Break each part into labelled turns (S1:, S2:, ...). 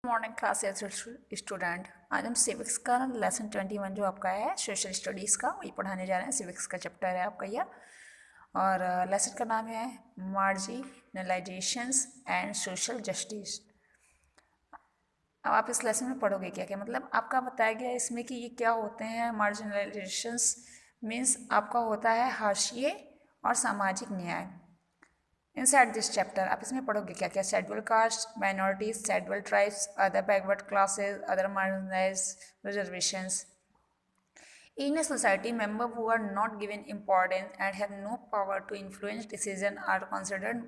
S1: Morning class student. आज हम civics का लेसन 21 जो आपका है सोशल स्टडीज़ का वही पढ़ाने जा रहे हैं। सिविक्स का चैप्टर है आपका यह, और लेसन का नाम है मार्जिनलाइजेशंस एंड सोशल जस्टिस। अब आप इस लेसन में पढ़ोगे क्या क्या, मतलब आपका बताया गया इसमें कि ये क्या होते हैं। मार्जिनलाइजेशंस मीन्स आपका होता है हाशिए और सामाजिक न्याय। इनसाइड दिस चैप्टर आप इसमें पढ़ोगे क्या क्या। Schedule caste, minorities, schedule tribes, other backward classes, other marginalised reservations in a society. Members who are not given importance and have no power to influence decision are considered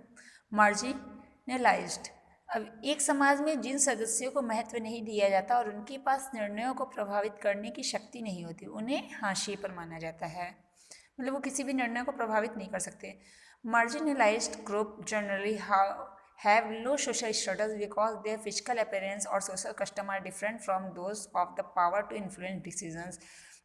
S1: marginalized. अब एक समाज में जिन सदस्यों को महत्व नहीं दिया जाता और उनके पास निर्णयों को प्रभावित करने की शक्ति नहीं होती, उन्हें हाशिए पर माना जाता है। मतलब वो किसी भी निर्णय को प्रभावित नहीं कर सकते। Marginalized group generally have low social status because their physical appearance or social custom are different from those of the power to influence decisions.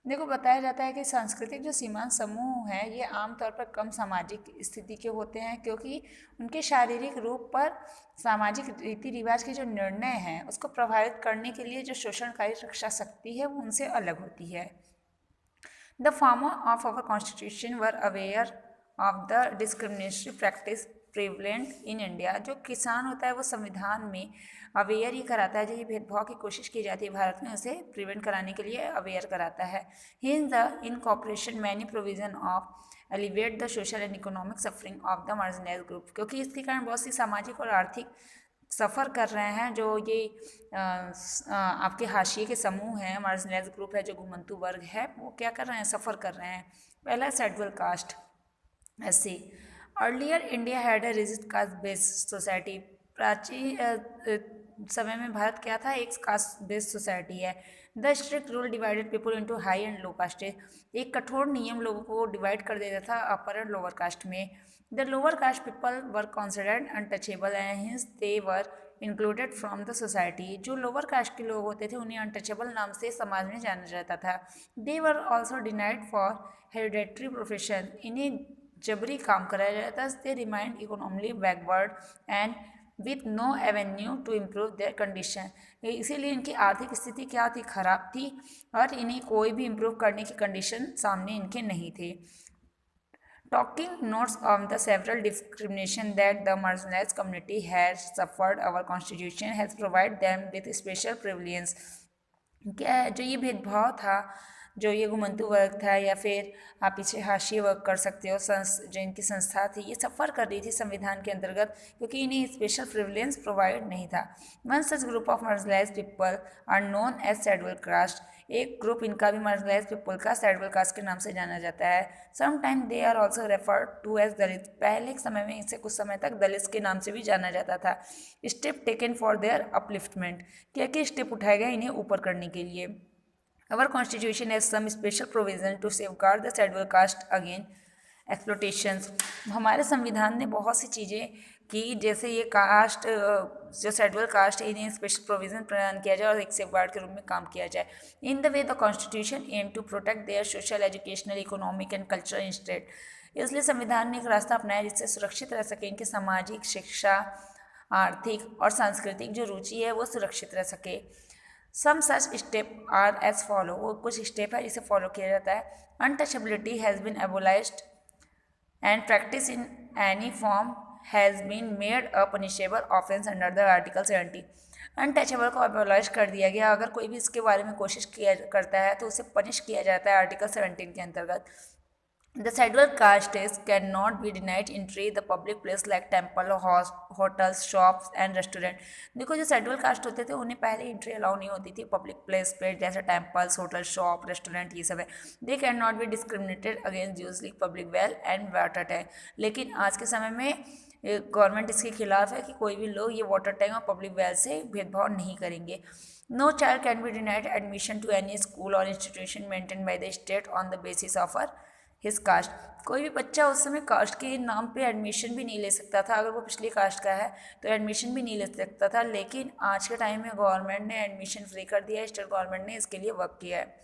S1: देखो, बताया जाता है कि सांस्कृतिक जो सीमांत समूह हैं ये आमतौर पर कम सामाजिक स्थिति के होते हैं, क्योंकि उनके शारीरिक रूप पर सामाजिक रीति रिवाज के जो निर्णय हैं उसको प्रभावित करने के लिए जो शोषणकारी रक्षा शक्ति है वो उनसे अलग होती है। The farmer of our constitution were aware of the discriminatory practice prevalent in India. जो किसान होता है वो संविधान में अवेयर ही कराता है, जो ये भेदभाव की कोशिश की जाती है भारत में उसे प्रिवेंट कराने के लिए अवेयर कराता है। Hence the incorporation many provision of alleviate the social and economic suffering of the marginalized group. क्योंकि इसके कारण बहुत सी सामाजिक और आर्थिक सफ़र कर रहे हैं जो ये आपके हाशिए के समूह हैं, मार्जिनलाइज ग्रुप है, जो घुमंतु वर्ग है, वो क्या कर रहे हैं, सफ़र कर रहे हैं। पहला schedule caste SC. Earlier India had a rigid caste based society. प्राचीन समय में भारत क्या था, एक कास्ट बेस्ड सोसाइटी है। The strict rule divided people into high and low caste. एक कठोर नियम लोगों को डिवाइड कर देता था अपर एंड लोअर कास्ट में। The lower caste people were considered untouchable and hence they were included from the society. जो लोअर कास्ट के लोग होते थे उन्हें अनटचेबल नाम से समाज में जाना जाता था। They were also denied for hereditary profession. इन्हें जबरी काम कराया जाता है। They remind economically backward and with no avenue to improve their condition. इसीलिए इनकी आर्थिक स्थिति क्या थी, खराब थी, और इन्हें कोई भी इम्प्रूव करने की कंडीशन सामने इनके नहीं थे। Talking notes on the several discrimination that the marginalized community has suffered, our constitution has provided them with special prevalence. क्या जो ये भेदभाव था, जो ये घुमंतु वर्ग था, या फिर आप पीछे हाशिए वर्ग कर सकते हो, जो इनकी संस्था थी ये सफ़र कर रही थी संविधान के अंतर्गत, क्योंकि इन्हें स्पेशल प्रिविलेंस प्रोवाइड नहीं था। One such group of marginalised people are known as scheduled caste. एक ग्रुप इनका भी मार्जिनलाइज्ड पीपल का शेड्यूल कास्ट के नाम से जाना जाता है। Sometime they are also referred to as Dalit. पहले के समय में इसे कुछ समय तक दलित के नाम से भी जाना जाता था। Step taken for their upliftment. क्या क्या स्टेप उठाए गए इन्हें ऊपर करने के लिए। Our constitution has some special provision to safeguard the scheduled caste against exploitations. हमारे संविधान ने बहुत सी चीज़ें की, जैसे ये कास्ट जो शेड्यूल कास्ट है इन्हें स्पेशल प्रोविजन प्रदान किया जाए और एक सेफगार्ड के रूप में काम किया जाए। In the way the constitution aim to protect their social, educational, economic and cultural interest. इसलिए संविधान ने एक रास्ता अपनाया जिससे सुरक्षित रह सके इनकी सामाजिक, शिक्षा, आर्थिक और सांस्कृतिक जो रुचि है वो सुरक्षित रह सके। Some such step are as follow. वो कुछ स्टेप है जिसे फॉलो किया जाता है। Untouchability has been abolished and practice in any form has been made a punishable offence under the article 70। Untouchable को एबोलाइज कर दिया गया। अगर कोई भी इसके बारे में कोशिश किया करता है तो उसे पनिश किया जाता है आर्टिकल 17 के अंतर्गत। The scheduled castes cannot be denied entry the public place like temple, hotels, shops and restaurant. देखो, जो शेड्यूल कास्ट होते थे उन्हें पहले एंट्री अलाउ नहीं होती थी पब्लिक प्लेस पे, जैसे टेम्पल्स, होटल, शॉप, रेस्टोरेंट, ये सब है। They can not be discriminated against use like public well and water tank. लेकिन आज के समय में गवर्नमेंट इसके खिलाफ है कि कोई भी लोग ये वाटर टैंक और पब्लिक वेल से भेदभाव नहीं करेंगे। No child can be denied admission to any school और institution maintain by the state on the basis of his caste. कोई भी बच्चा उस समय कास्ट के नाम पे एडमिशन भी नहीं ले सकता था। अगर वो पिछली कास्ट का है तो एडमिशन भी नहीं ले सकता था। लेकिन आज के टाइम में गवर्नमेंट ने एडमिशन फ्री कर दिया है, स्टेट गवर्नमेंट ने इसके लिए वर्क किया है।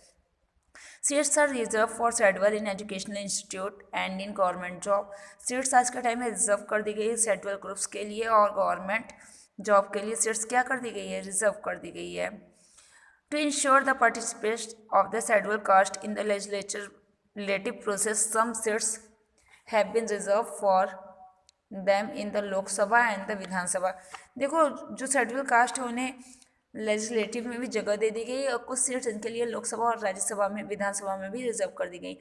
S1: Seats are reserve for schedule in educational institute and in government job. Seats आज के टाइम में रिजर्व कर दी गई शेड्यूल ग्रुप्स के लिए और गवर्नमेंट जॉब के लिए सीट्स क्या कर दी गई है, रिजर्व कर दी गई है। To ensure the participation of the schedule caste in the legislative process some seats have been reserve for them in the Lok Sabha and the Vidhan Sabha. देखो जो शेड्यूल कास्ट है उन्हें लेजिस्लेटिव में भी जगह दे दी गई और कुछ सीट्स इनके लिए लोकसभा और राज्यसभा में, विधानसभा में भी रिजर्व कर दी गई।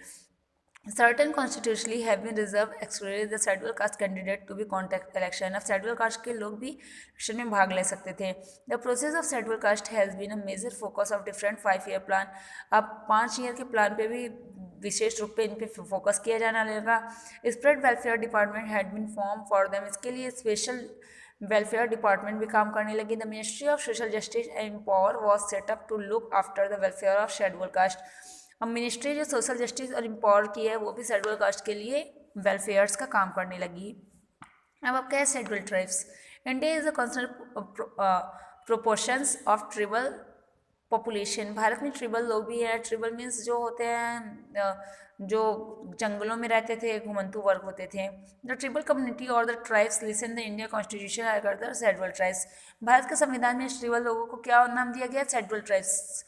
S1: Certain constitutionally have been reserved exclusively the scheduled caste candidate to be contact election। अब scheduled caste के लोग भी इलेक्शन में भाग ले सकते थे। The process of scheduled caste has been a major focus of different 5-year plan। अब 5 ईयर के प्लान पे भी विशेष रूप पे इन पे फोकस किया जाना लगा। Spread welfare department had been form for them. इसके लिए स्पेशल वेलफेयर डिपार्टमेंट भी काम करने लगी। The ministry of social justice and power was set up to look after the welfare of schedule caste. अब मिनिस्ट्री जो सोशल जस्टिस और empower की है वो भी शेड्यूल कास्ट के लिए वेलफेयर्स का काम करने लगी। अब क्या है scheduled tribes. India is a constant proportions of tribal population. Bharat में ट्रिबल लोग भी हैं। ट्रिबल मीन्स जो होते हैं जो जंगलों में रहते थे, घुमंतु वर्ग होते थे। द ट्रिबल कम्युनिटी और the tribes listen the India constitution are the schedule tribes. भारत के संविधान में ट्रिबल लोगों को क्या नाम दिया गया, scheduled tribes.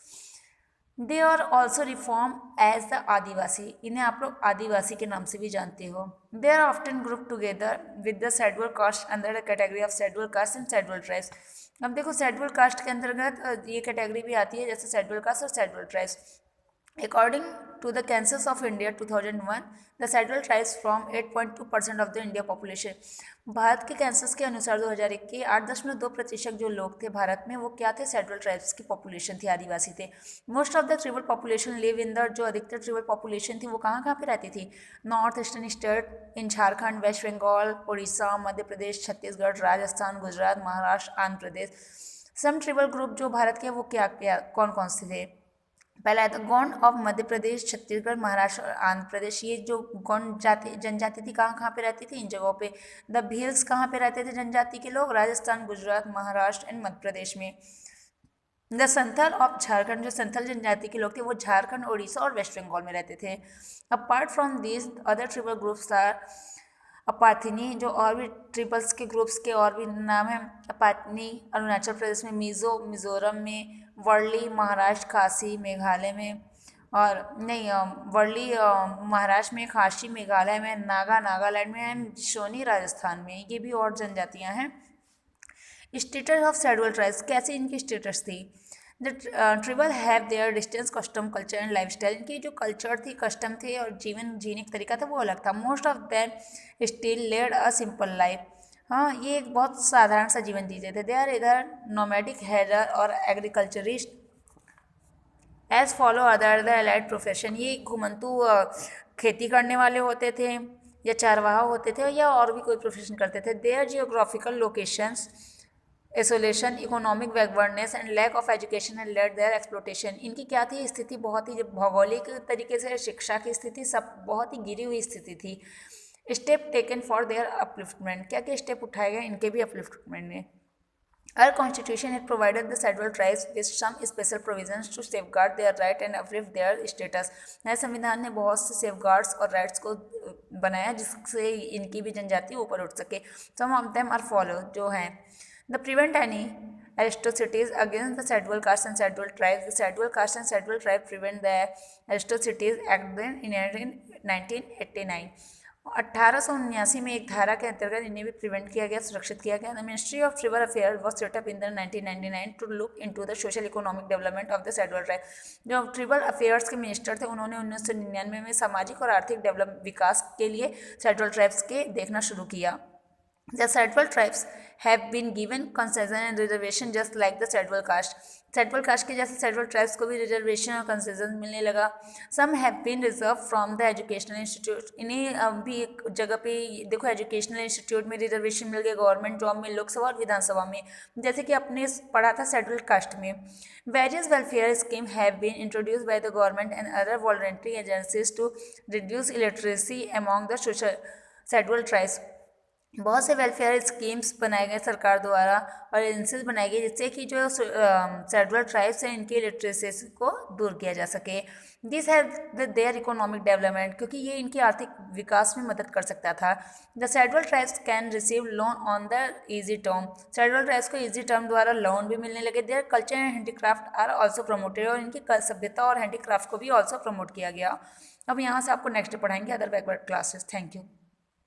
S1: They are also reform as the Adivasi. इन्हें आप लोग आदिवासी के नाम से भी जानते हो। They are often group together with the schedule caste under the category of schedule caste and schedule tribes. अब देखो शेड्यूल कास्ट के अंतर्गत ये कैटेगरी भी आती है जैसे शेड्यूल कास्ट और schedule tribes. According to the census of India 2001, the scheduled tribes form 8.2% of the India population। Bharat के कैंसस के अनुसार 2001 के 8.2% जो लोग थे भारत में वो क्या थे, शेड्यूल ट्राइब्स की पॉपुलेशन थी, आदिवासी थे। Most of the tribal population live in the, जो अधिकतर ट्रिबल पॉपुलेशन थी वो कहाँ कहाँ पे रहती थी, north eastern state in Jharkhand, West Bengal, Orissa, Madhya Pradesh, Chhattisgarh, Rajasthan, Gujarat, Maharashtra, Andhra Pradesh. Some tribal group जो भारत के वो क्या कौन कौन से थे। पहला है द गौंड ऑफ मध्य प्रदेश, छत्तीसगढ़, महाराष्ट्र और आंध्र प्रदेश। ये जो गौंड जाति जनजाति थी कहाँ कहाँ पे रहती थी, इन जगहों पे। द भील्स कहाँ पे रहते थे जनजाति के लोग, राजस्थान, गुजरात, महाराष्ट्र एंड मध्य प्रदेश में। द संथल ऑफ झारखंड, जो संथल जनजाति के लोग थे वो झारखंड, उड़ीसा और वेस्ट बंगाल में रहते थे। Apart from this other tribal groups are अपाथिनी, जो और भी ट्रिबल्स के ग्रुप्स के और भी नाम हैं। अपाथिनी अरुणाचल प्रदेश में, मिजोरम में, वर्ली महाराष्ट्र, खासी मेघालय में, और नहीं वर्ली महाराष्ट्र में, खासी मेघालय में, नागा नागालैंड में एंड शोनी राजस्थान में। ये भी और जनजातियां हैं। स्टेटस ऑफ शेड्यूल ट्राइब्स, कैसे इनकी स्टेटस थी। The tribal have their distance custom culture and life style. इनकी जो कल्चर थी, कस्टम थे और जीवन जीने का तरीका था वो अलग था। Most of them still led a simple life. हाँ, ये एक बहुत साधारण सा जीवन जीते थे। They are either nomadic herder or agriculturist as follow other the allied profession. ये घुमंतु खेती करने वाले होते थे या चारवाहा होते थे या और भी कोई प्रोफेशन करते थे। Their geographical locations, isolation, economic backwardness and lack of education and let their exploitation. इनकी क्या थी स्थिति, बहुत ही भौगोलिक तरीके से शिक्षा की स्थिति सब बहुत ही गिरी हुई स्थिति थी। Step taken for their upliftment, क्या क्या स्टेप उठाए गए इनके भी अपलिफ्टमेंट में। Our constitution had provided the scheduled tribes with some special provisions to safeguard their right and uplift their status। नए संविधान ने बहुत से सेफगार्ड्स और राइट्स को बनाया जिससे इनकी भी जनजाति ऊपर उठ सके। Some of them are follow, जो हैं the prevent any atrocities against the scheduled caste and scheduled tribes। The scheduled caste and scheduled tribe prevent the atrocities act in 1989। 1879 में एक धारा के अंतर्गत इन्हें भी प्रिवेंट किया गया, सुरक्षित किया गया। The ministry of tribal affair was set up in the 1999 to look into the social economic development of the scheduled tribe. जो ट्रिबल अफेयर्स के मिनिस्टर थे उन्होंने 1999 में सामाजिक और आर्थिक डेवलप विकास के लिए शेड्यूल ट्राइब्स के देखना शुरू किया। The scheduled tribes have been given concession and reservation just like the scheduled caste। Schedule caste के जैसे शेड्यूल ट्राइब्स को भी रिजर्वेशन और कंसेशन मिलने लगा। Some have been reserve from the educational institute. इन्हें भी एक जगह पे देखो एजुकेशनल इंस्टीट्यूट में रिजर्वेशन मिल गया, गवर्नमेंट जॉब में, लोकसभा और विधानसभा में, जैसे कि अपने पढ़ा था शेड्यूल कास्ट में। Various welfare scheme have been introduce by the government and other voluntary agencies to reduce illiteracy among the social schedule tribes. बहुत से वेलफेयर स्कीम्स बनाए गए सरकार द्वारा और एजेंसीज बनाई गई जिससे कि जो शेड्यूल ट्राइब्स हैं इनकी लिटरेसी को दूर किया जा सके। This have their economic development, क्योंकि ये इनकी आर्थिक विकास में मदद कर सकता था। The schedule tribes can receive loan on the easy term, schedule tribes को ईजी टर्म द्वारा लोन भी मिलने लगे। Their culture and handicraft are also promoted, और इनकी सभ्यता और हैंडीक्राफ्ट को भी ऑल्सो प्रमोट किया गया। अब यहाँ से आपको नेक्स्ट पढ़ाएंगे other backward classes. Thank you.